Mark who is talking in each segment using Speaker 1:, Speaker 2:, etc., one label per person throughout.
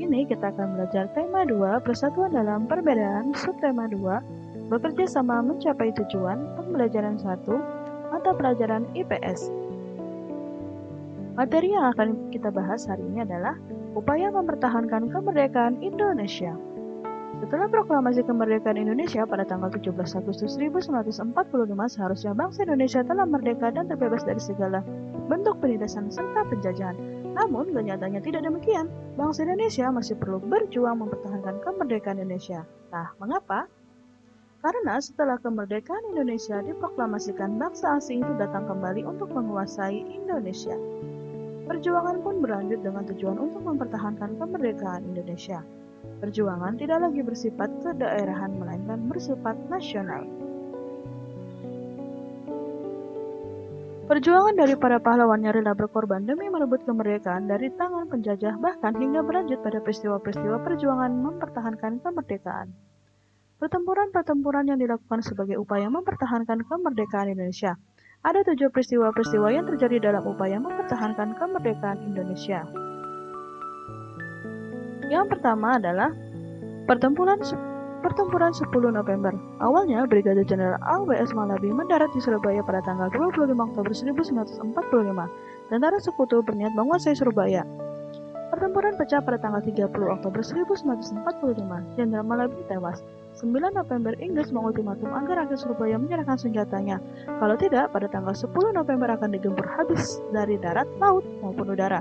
Speaker 1: ini kita akan belajar tema 2, Persatuan dalam Perbedaan, subtema 2, Bekerja sama mencapai tujuan, pembelajaran 1, mata pelajaran IPS. Materi yang akan kita bahas hari ini adalah upaya mempertahankan kemerdekaan Indonesia. Setelah proklamasi kemerdekaan Indonesia pada tanggal 17 Agustus 1945, seharusnya bangsa Indonesia telah merdeka dan terbebas dari segala bentuk penindasan serta penjajahan. Namun, kenyataannya tidak demikian. Bangsa Indonesia masih perlu berjuang mempertahankan kemerdekaan Indonesia. Nah, mengapa? Karena setelah kemerdekaan Indonesia diproklamasikan, bangsa asing itu datang kembali untuk menguasai Indonesia. Perjuangan pun berlanjut dengan tujuan untuk mempertahankan kemerdekaan Indonesia. Perjuangan tidak lagi bersifat kedaerahan, melainkan bersifat nasional. Perjuangan dari para pahlawan yang rela berkorban demi merebut kemerdekaan dari tangan penjajah, bahkan hingga berlanjut pada peristiwa-peristiwa perjuangan mempertahankan kemerdekaan. Pertempuran-pertempuran yang dilakukan sebagai upaya mempertahankan kemerdekaan Indonesia. Ada 7 peristiwa-peristiwa yang terjadi dalam upaya mempertahankan kemerdekaan Indonesia. Yang pertama adalah Pertempuran 10 November. Awalnya, Brigadir Jenderal A.W.S. Malabi mendarat di Surabaya pada tanggal 25 Oktober 1945. Tentara Sekutu berniat menguasai Surabaya. Pertempuran pecah pada tanggal 30 Oktober 1945. Jenderal Malabi tewas. 9 November, Inggris mengultimatum agar rakyat Surabaya menyerahkan senjatanya. Kalau tidak, pada tanggal 10 November akan digempur habis dari darat, laut, maupun udara.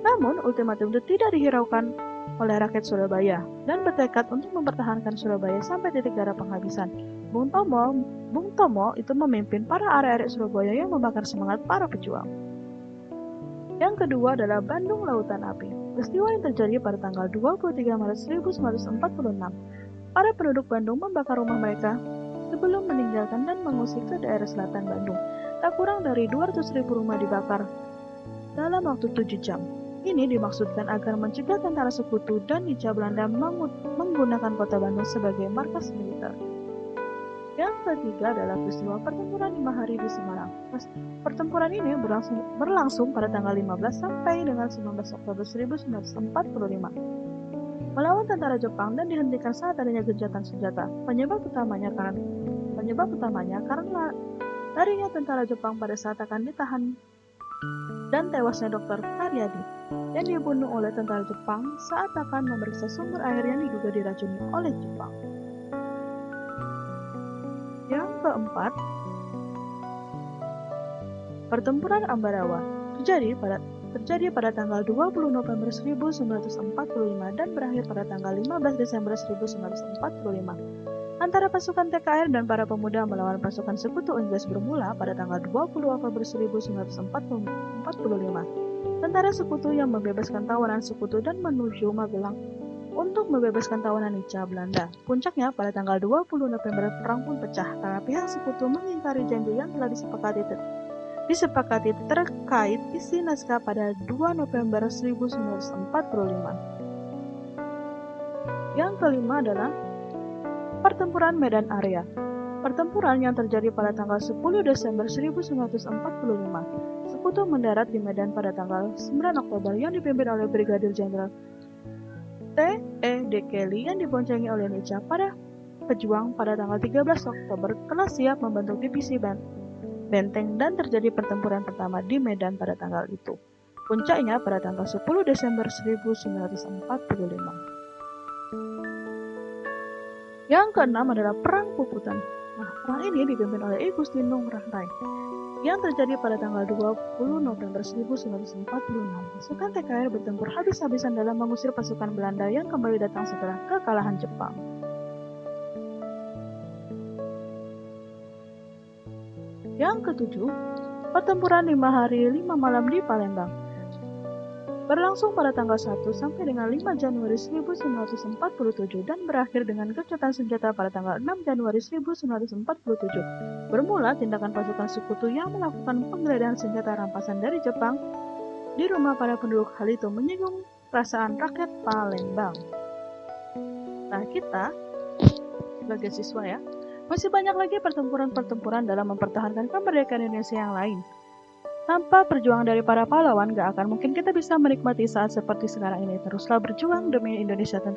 Speaker 1: Namun, ultimatum itu tidak dihiraukan oleh rakyat Surabaya dan bertekad untuk mempertahankan Surabaya sampai titik darah penghabisan. Bung Tomo itu memimpin para arek-arek Surabaya yang membakar semangat para pejuang. Yang kedua adalah Bandung Lautan Api. Peristiwa yang terjadi pada tanggal 23 Maret 1946. Para penduduk Bandung membakar rumah mereka sebelum meninggalkan dan mengungsi ke daerah selatan Bandung. Tak kurang dari 200.000 rumah dibakar dalam waktu 7 jam. Ini dimaksudkan agar mencegah tentara Sekutu dan Hindia Belanda menggunakan kota Bandung sebagai markas militer. Yang ketiga adalah peristiwa pertempuran 5 hari di Semarang. Pertempuran ini berlangsung pada tanggal 15 sampai dengan 19 Oktober 1945. Melawan tentara Jepang dan dihentikan saat adanya gencatan senjata. Penyebab utamanya karena larinya tentara Jepang pada saat akan ditahan dan tewasnya Dr. Karyadi yang dibunuh oleh tentara Jepang saat akan memeriksa sumber air yang diduga diracuni oleh Jepang. Yang keempat, Pertempuran Ambarawa terjadi pada tanggal 20 November 1945 dan berakhir pada tanggal 15 Desember 1945. Antara pasukan TKR dan para pemuda melawan pasukan Sekutu Inggris bermula pada tanggal 20 Oktober 1945. Tentara Sekutu yang membebaskan tawanan Sekutu dan menuju Magelang untuk membebaskan tawanan Hindia Belanda. Puncaknya pada tanggal 20 November perang pun pecah karena pihak Sekutu mengingkari janji yang telah disepakati terkait isi naskah pada 2 November 1945. Yang kelima adalah Pertempuran Medan Area. Pertempuran yang terjadi pada tanggal 10 Desember 1945. Sekutu mendarat di Medan pada tanggal 9 Oktober yang dipimpin oleh Brigadir Jenderal T.E.D. Kelly yang diboncengi oleh Hindia pada pejuang pada tanggal 13 Oktober telah siap membentuk divisi benteng dan terjadi pertempuran pertama di Medan pada tanggal itu. Puncaknya pada tanggal 10 Desember 1945. Yang keenam adalah Perang Puputan. Nah, perang ini dipimpin oleh I Gusti Nung Rahrai yang terjadi pada tanggal 20 November 1946. Pasukan TKR bertempur habis-habisan dalam mengusir pasukan Belanda yang kembali datang setelah kekalahan Jepang. Yang ketujuh, Pertempuran 5 hari 5 malam di Palembang. Berlangsung pada tanggal 1 sampai dengan 5 Januari 1947 dan berakhir dengan gencatan senjata pada tanggal 6 Januari 1947. Bermula tindakan pasukan Sekutu yang melakukan penggeledahan senjata rampasan dari Jepang di rumah para penduduk. Hal itu menyinggung perasaan rakyat Palembang. Nah, kita sebagai siswa masih banyak lagi pertempuran-pertempuran dalam mempertahankan kemerdekaan Indonesia yang lain. Tanpa perjuangan dari para pahlawan, gak akan mungkin kita bisa menikmati saat seperti sekarang ini. Teruslah berjuang demi Indonesia tentu.